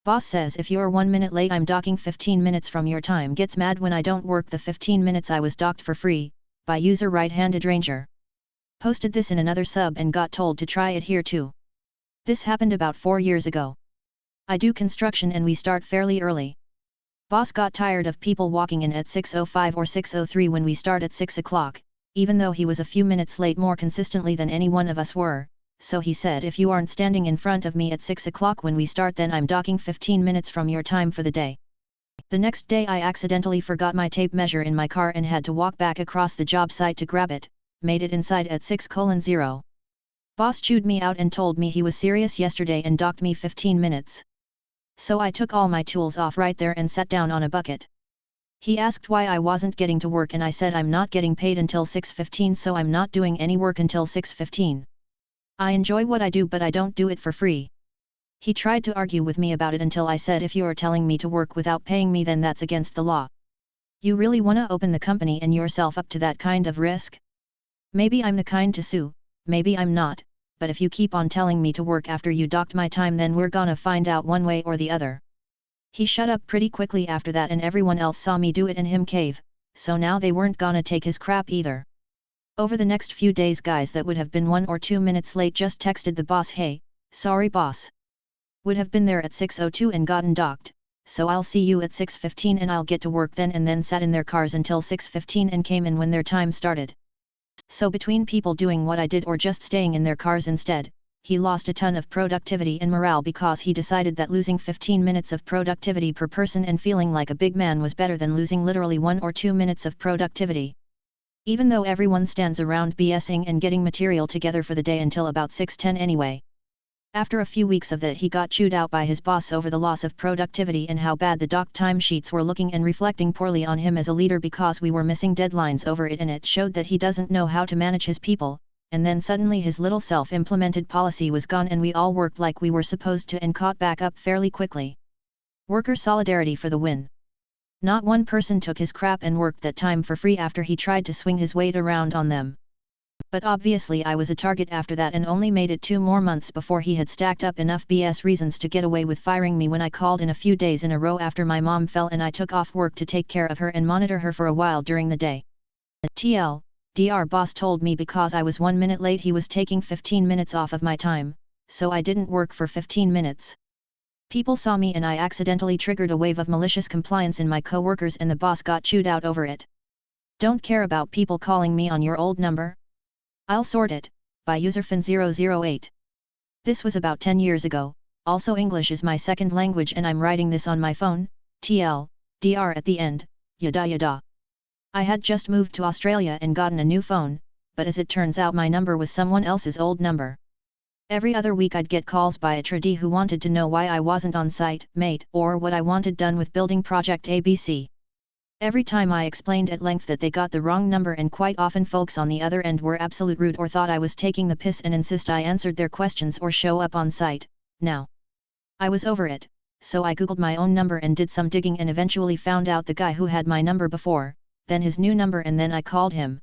Boss says if you're 1 minute late I'm docking 15 minutes from your time. Gets mad when I don't work the 15 minutes I was docked for free, by user Right-Handed Ranger. Posted this in another sub and got told to try it here too. This happened about 4 years ago. I do construction and we start fairly early. Boss got tired of people walking in at 6:05 or 6:03 when we start at 6 o'clock, even though he was a few minutes late more consistently than any one of us were. So he said if you aren't standing in front of me at 6 o'clock when we start then I'm docking 15 minutes from your time for the day. The next day I accidentally forgot my tape measure in my car and had to walk back across the job site to grab it, made it inside at 6:0. Boss chewed me out and told me he was serious yesterday and docked me 15 minutes. So I took all my tools off right there and sat down on a bucket. He asked why I wasn't getting to work and I said I'm not getting paid until 6:15 so I'm not doing any work until 6:15. I enjoy what I do but I don't do it for free. He tried to argue with me about it until I said if you're telling me to work without paying me then that's against the law. You really wanna open the company and yourself up to that kind of risk? Maybe I'm the kind to sue, maybe I'm not, but if you keep on telling me to work after you docked my time then we're gonna find out one way or the other. He shut up pretty quickly after that and everyone else saw me do it and him cave, so now they weren't gonna take his crap either. Over the next few days guys that would have been 1 or 2 minutes late just texted the boss, hey, sorry boss. Would have been there at 6:02 and gotten docked, so I'll see you at 6:15 and I'll get to work then sat in their cars until 6:15 and came in when their time started. So between people doing what I did or just staying in their cars instead, he lost a ton of productivity and morale because he decided that losing 15 minutes of productivity per person and feeling like a big man was better than losing literally 1 or 2 minutes of productivity. Even though everyone stands around BSing and getting material together for the day until about 6:10 anyway. After a few weeks of that he got chewed out by his boss over the loss of productivity and how bad the doc timesheets were looking and reflecting poorly on him as a leader because we were missing deadlines over it and it showed that he doesn't know how to manage his people, and then suddenly his little self-implemented policy was gone and we all worked like we were supposed to and caught back up fairly quickly. Worker solidarity for the win. Not one person took his crap and worked that time for free after he tried to swing his weight around on them. But obviously I was a target after that and only made it 2 more months before he had stacked up enough BS reasons to get away with firing me when I called in a few days in a row after my mom fell and I took off work to take care of her and monitor her for a while during the day. TLDR boss told me because I was 1 minute late he was taking 15 minutes off of my time, so I didn't work for 15 minutes. People saw me and I accidentally triggered a wave of malicious compliance in my coworkers and the boss got chewed out over it. Don't care about people calling me on your old number. I'll sort it, by userfin008. This was about 10 years ago, also English is my second language and I'm writing this on my phone, TLDR at the end, yada yada. I had just moved to Australia and gotten a new phone, but as it turns out my number was someone else's old number. Every other week I'd get calls by a tradie who wanted to know why I wasn't on site, mate, or what I wanted done with building project ABC. Every time I explained at length that they got the wrong number and quite often folks on the other end were absolute rude or thought I was taking the piss and insist I answered their questions or show up on site. Now, I was over it, so I googled my own number and did some digging and eventually found out the guy who had my number before, then his new number and then I called him.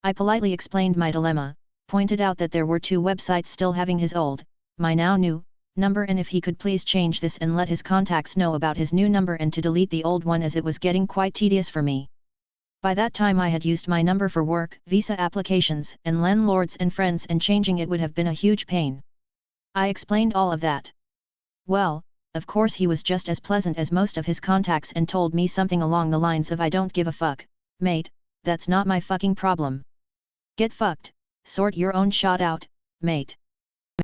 I politely explained my dilemma, pointed out that there were 2 websites still having his old, my now new, number and if he could please change this and let his contacts know about his new number and to delete the old one as it was getting quite tedious for me. By that time I had used my number for work, visa applications, and landlords and friends and changing it would have been a huge pain. I explained all of that. Well, of course he was just as pleasant as most of his contacts and told me something along the lines of I don't give a fuck, mate, that's not my fucking problem. Get fucked, sort your own shot out, mate.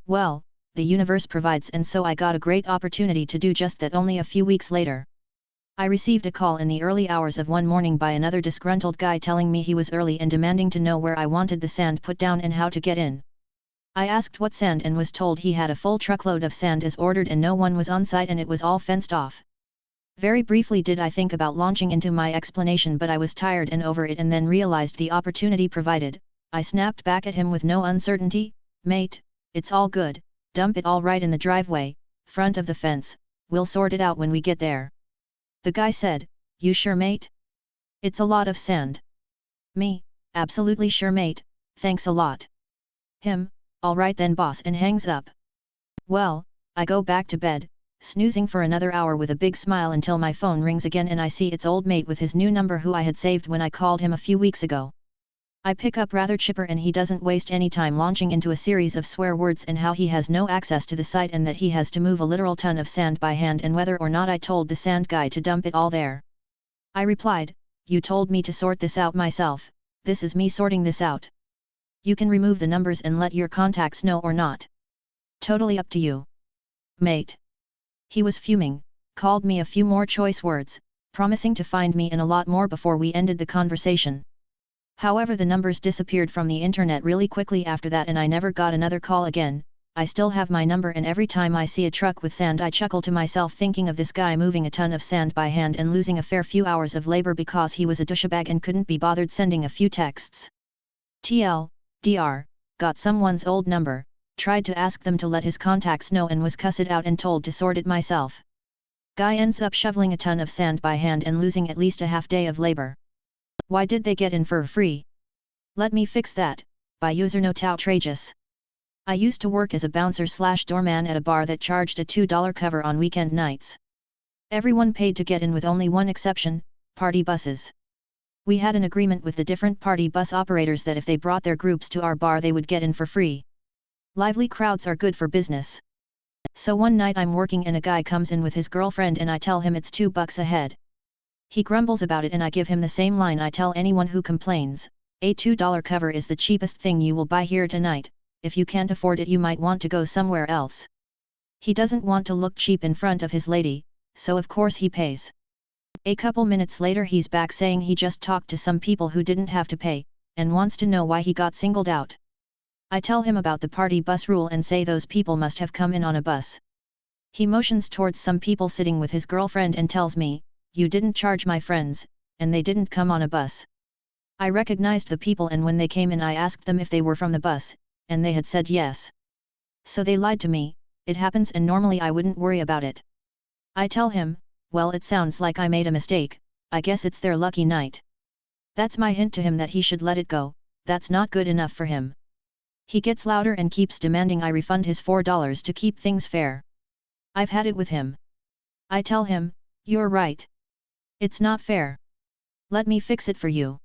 Well, the universe provides and so I got a great opportunity to do just that only a few weeks later. I received a call in the early hours of one morning by another disgruntled guy telling me he was early and demanding to know where I wanted the sand put down and how to get in. I asked what sand and was told he had a full truckload of sand as ordered and no one was on site and it was all fenced off. Very briefly did I think about launching into my explanation but I was tired and over it and then realized the opportunity provided. I snapped back at him with no uncertainty, mate, it's all good. Dump it all right in the driveway, front of the fence, we'll sort it out when we get there. The guy said, you sure mate? It's a lot of sand. Me, absolutely sure mate, thanks a lot. Him, alright then boss and hangs up. Well, I go back to bed, snoozing for another hour with a big smile until my phone rings again and I see it's old mate with his new number who I had saved when I called him a few weeks ago. I pick up rather chipper and he doesn't waste any time launching into a series of swear words and how he has no access to the site and that he has to move a literal ton of sand by hand and whether or not I told the sand guy to dump it all there. I replied, "You told me to sort this out myself, this is me sorting this out. You can remove the numbers and let your contacts know or not. Totally up to you. Mate." He was fuming, called me a few more choice words, promising to find me and a lot more before we ended the conversation. However, the numbers disappeared from the internet really quickly after that and I never got another call again. I still have my number and every time I see a truck with sand I chuckle to myself thinking of this guy moving a ton of sand by hand and losing a fair few hours of labor because he was a douchebag and couldn't be bothered sending a few texts. Dr. Got someone's old number, tried to ask them to let his contacts know and was cussed out and told to sort it myself. Guy ends up shoveling a ton of sand by hand and losing at least a half day of labor. Why did they get in for free? Let me fix that, by user note outrageous. I used to work as a bouncer/doorman at a bar that charged a $2 cover on weekend nights. Everyone paid to get in with only one exception, party buses. We had an agreement with the different party bus operators that if they brought their groups to our bar they would get in for free. Lively crowds are good for business. So one night I'm working and a guy comes in with his girlfriend and I tell him it's $2 a head. He grumbles about it and I give him the same line I tell anyone who complains, a $2 cover is the cheapest thing you will buy here tonight, if you can't afford it you might want to go somewhere else. He doesn't want to look cheap in front of his lady, so of course he pays. A couple minutes later he's back saying he just talked to some people who didn't have to pay, and wants to know why he got singled out. I tell him about the party bus rule and say those people must have come in on a bus. He motions towards some people sitting with his girlfriend and tells me, "You didn't charge my friends, and they didn't come on a bus." I recognized the people and when they came in I asked them if they were from the bus, and they had said yes. So they lied to me. It happens and normally I wouldn't worry about it. I tell him, "Well, it sounds like I made a mistake, I guess it's their lucky night." That's my hint to him that he should let it go, that's not good enough for him. He gets louder and keeps demanding I refund his $4 to keep things fair. I've had it with him. I tell him, "You're right. It's not fair. Let me fix it for you."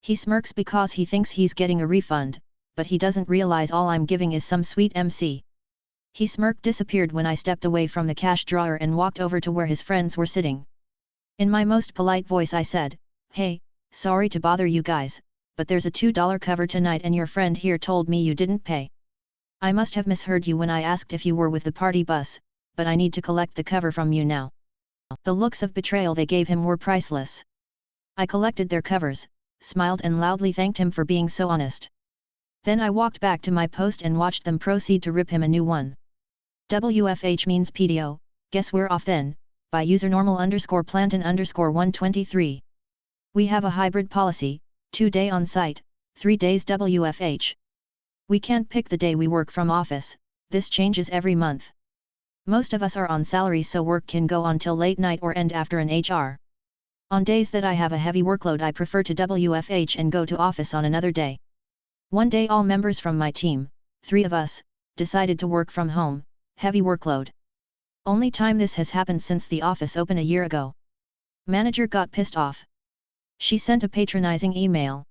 He smirks because he thinks he's getting a refund, but he doesn't realize all I'm giving is some sweet MC. He smirk disappeared when I stepped away from the cash drawer and walked over to where his friends were sitting. In my most polite voice I said, "Hey, sorry to bother you guys, but there's a $2 cover tonight and your friend here told me you didn't pay. I must have misheard you when I asked if you were with the party bus, but I need to collect the cover from you now." The looks of betrayal they gave him were priceless. I collected their covers, smiled and loudly thanked him for being so honest. Then I walked back to my post and watched them proceed to rip him a new one. WFH means PDO, guess we're off then, by user normal_planton_123. We have a hybrid policy, 2-day on-site, 3 days WFH. We can't pick the day we work from office, this changes every month. Most of us are on salary so work can go on till late night or end after an HR. On days that I have a heavy workload I prefer to WFH and go to office on another day. One day all members from my team, 3 of us, decided to work from home, heavy workload. Only time this has happened since the office opened a year ago. Manager got pissed off. She sent a patronizing email.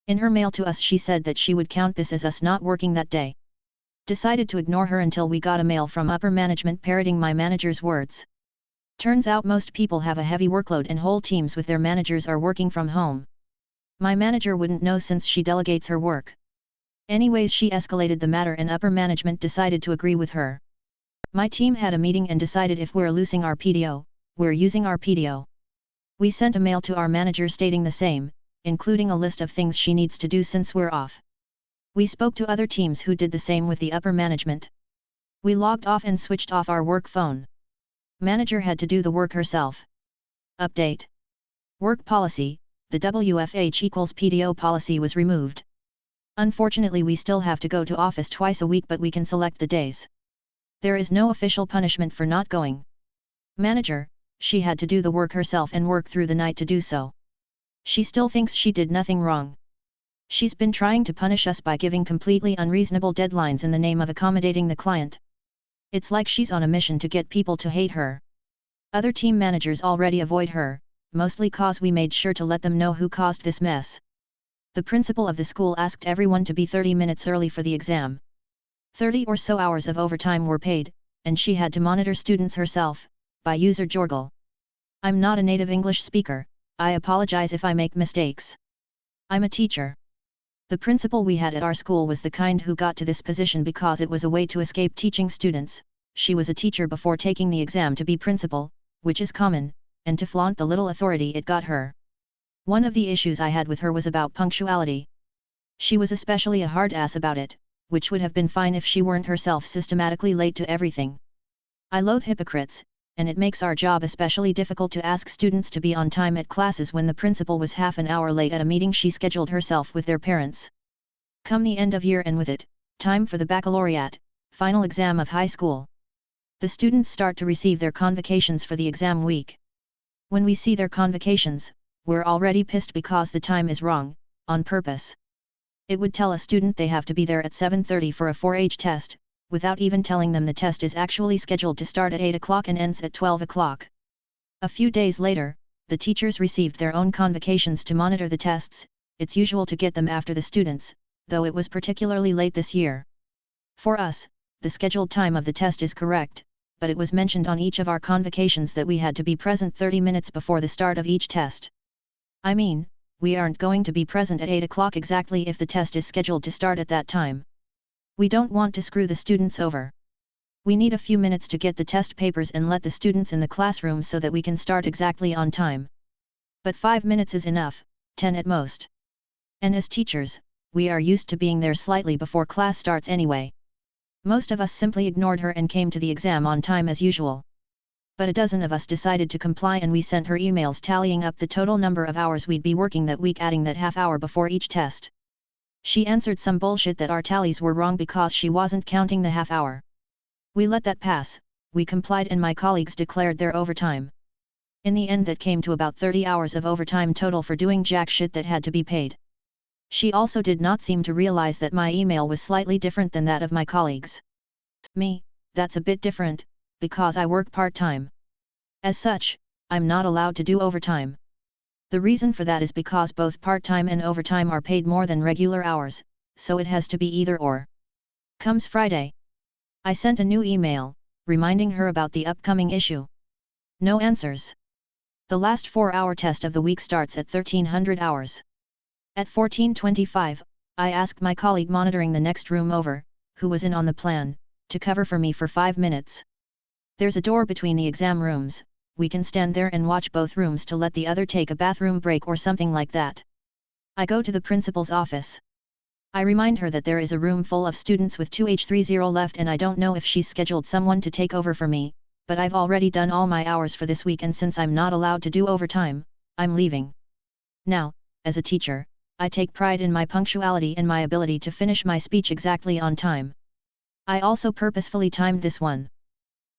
In her mail to us she said that she would count this as us not working that day. Decided to ignore her until we got a mail from upper management parroting my manager's words. Turns out most people have a heavy workload and whole teams with their managers are working from home. My manager wouldn't know since she delegates her work. Anyways, she escalated the matter and upper management decided to agree with her. My team had a meeting and decided if we're losing our PDO, we're using our PDO. We sent a mail to our manager stating the same, including a list of things she needs to do since we're off. We spoke to other teams who did the same with the upper management. We logged off and switched off our work phone. Manager had to do the work herself. Update. Work policy, the WFH equals PDO policy was removed. Unfortunately we still have to go to office twice a week but we can select the days. There is no official punishment for not going. Manager, she had to do the work herself and work through the night to do so. She still thinks she did nothing wrong. She's been trying to punish us by giving completely unreasonable deadlines in the name of accommodating the client. It's like she's on a mission to get people to hate her. Other team managers already avoid her, mostly cause we made sure to let them know who caused this mess. The principal of the school asked everyone to be 30 minutes early for the exam. 30 or so hours of overtime were paid, and she had to monitor students herself, by user Jorgle. I'm not a native English speaker, I apologize if I make mistakes. I'm a teacher. The principal we had at our school was the kind who got to this position because it was a way to escape teaching students. She was a teacher before taking the exam to be principal, which is common, and to flaunt the little authority it got her. One of the issues I had with her was about punctuality. She was especially a hard ass about it, which would have been fine if she weren't herself systematically late to everything. I loathe hypocrites, and it makes our job especially difficult to ask students to be on time at classes when the principal was half an hour late at a meeting she scheduled herself with their parents. Come the end of year and with it, time for the baccalaureate, final exam of high school. The students start to receive their convocations for the exam week. When we see their convocations, we're already pissed because the time is wrong, on purpose. It would tell a student they have to be there at 7:30 for a 4H test, without even telling them the test is actually scheduled to start at 8 o'clock and ends at 12 o'clock. A few days later, the teachers received their own convocations to monitor the tests. It's usual to get them after the students, though it was particularly late this year. For us, the scheduled time of the test is correct, but it was mentioned on each of our convocations that we had to be present 30 minutes before the start of each test. I mean, we aren't going to be present at 8 o'clock exactly if the test is scheduled to start at that time. We don't want to screw the students over. We need a few minutes to get the test papers and let the students in the classroom so that we can start exactly on time. But 5 minutes is enough, 10 at most. And as teachers, we are used to being there slightly before class starts anyway. Most of us simply ignored her and came to the exam on time as usual. But a dozen of us decided to comply and we sent her emails tallying up the total number of hours we'd be working that week, adding that half hour before each test. She answered some bullshit that our tallies were wrong because she wasn't counting the half hour. We let that pass, we complied and my colleagues declared their overtime. In the end that came to about 30 hours of overtime total for doing jack shit that had to be paid. She also did not seem to realize that my email was slightly different than that of my colleagues. Me, that's a bit different, because I work part-time. As such, I'm not allowed to do overtime. The reason for that is because both part-time and overtime are paid more than regular hours, so it has to be either or. Comes Friday. I sent a new email, reminding her about the upcoming issue. No answers. The last 4-hour test of the week starts at 1300 hours. At 14:25, I asked my colleague monitoring the next room over, who was in on the plan, to cover for me for 5 minutes. There's a door between the exam rooms, we can stand there and watch both rooms to let the other take a bathroom break or something like that. I go to the principal's office. I remind her that there is a room full of students with 2H30 left and I don't know if she's scheduled someone to take over for me, but I've already done all my hours for this week and since I'm not allowed to do overtime, I'm leaving. Now, as a teacher, I take pride in my punctuality and my ability to finish my speech exactly on time. I also purposefully timed this one.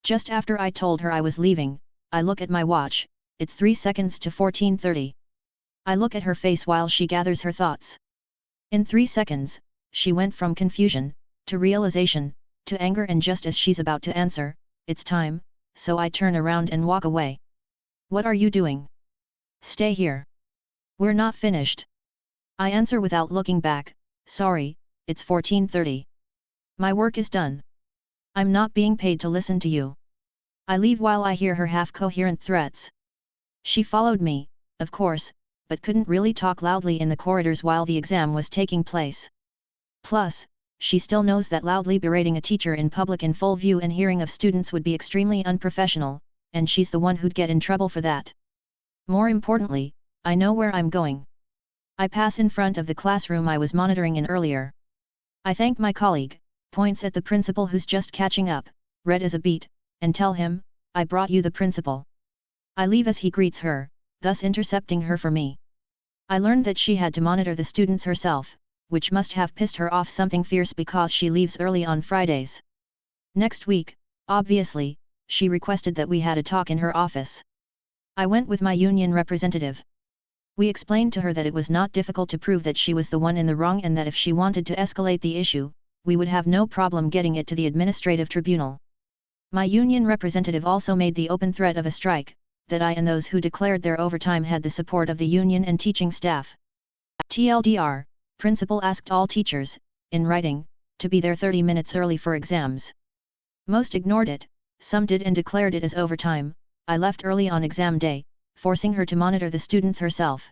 Just after I told her I was leaving, I look at my watch, it's 3 seconds to 14:30. I look at her face while she gathers her thoughts. In 3 seconds, she went from confusion, to realization, to anger and just as she's about to answer, it's time, so I turn around and walk away. What are you doing? Stay here. We're not finished. I answer without looking back, sorry, it's 14:30. My work is done. I'm not being paid to listen to you. I leave while I hear her half-coherent threats. She followed me, of course, but couldn't really talk loudly in the corridors while the exam was taking place. Plus, she still knows that loudly berating a teacher in public in full view and hearing of students would be extremely unprofessional, and she's the one who'd get in trouble for that. More importantly, I know where I'm going. I pass in front of the classroom I was monitoring in earlier. I thank my colleague, points at the principal who's just catching up, red as a beet, and tell him, I brought you the principal. I leave as he greets her, thus intercepting her for me. I learned that she had to monitor the students herself, which must have pissed her off something fierce because she leaves early on Fridays. Next week, obviously, she requested that we had a talk in her office. I went with my union representative. We explained to her that it was not difficult to prove that she was the one in the wrong and that if she wanted to escalate the issue, we would have no problem getting it to the administrative tribunal. My union representative also made the open threat of a strike, that I and those who declared their overtime had the support of the union and teaching staff. TLDR, principal asked all teachers, in writing, to be there 30 minutes early for exams. Most ignored it, some did and declared it as overtime. I left early on exam day, forcing her to monitor the students herself.